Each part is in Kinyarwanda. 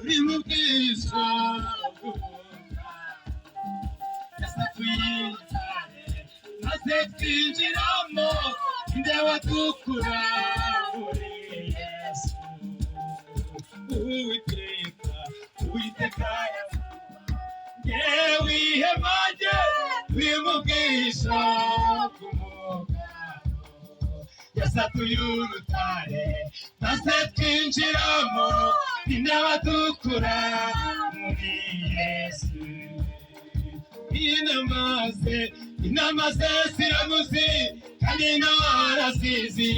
nimubwiza maze twinjiramo nde watukura muri Yesu Uwiteka yewe ihemage nimubwiza yasatuye urutare maze twinjiramo nde watukura muri Yesu inamaze ziramuzi kandi nawe arazizi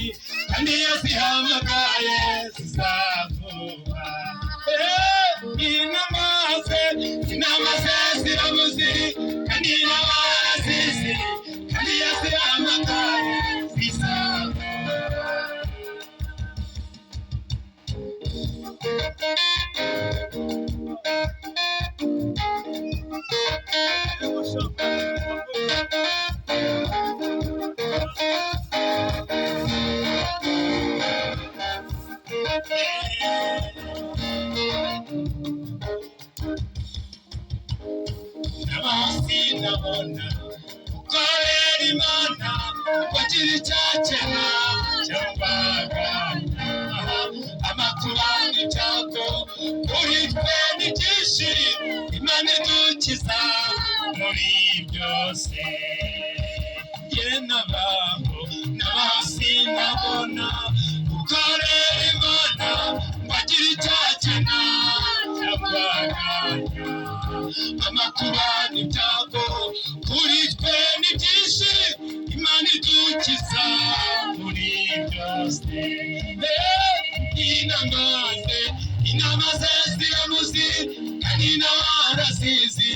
kandi yazihamagaye zizavuga inamaze ziramuzi kandi nawe arazizi kandi yazihamagaye zizavuga Nabona ukorera Imana wagira icyakena cyangwa amakuba n'ibyago kuri twe ni byinshi Imana idukiza muri byose nabona ukorera Imana wagira icyakena cyangwa amakuba n'ibyago kuri twe ni byinshi Imana idukiza muri byose inamaze ziramuzi kandi nawe arazizi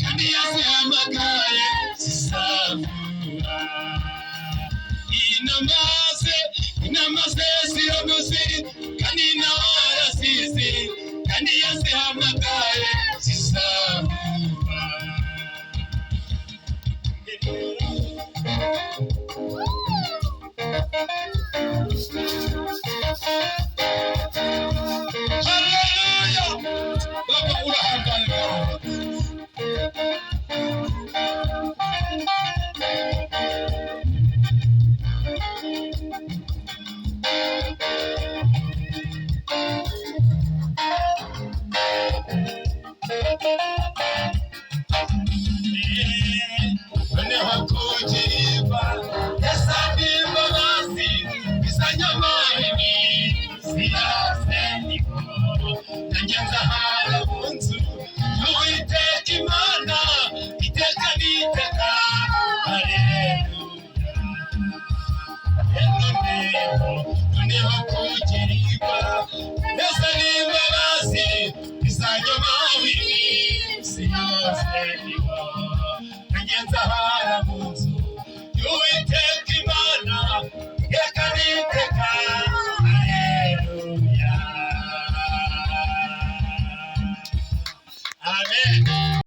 kandi yazihamagaye zisavura inamaze ziramuzi kandi nawe arazizi kandi yazihamagaye zisavura Hallelujah! Baba urahangana Nageza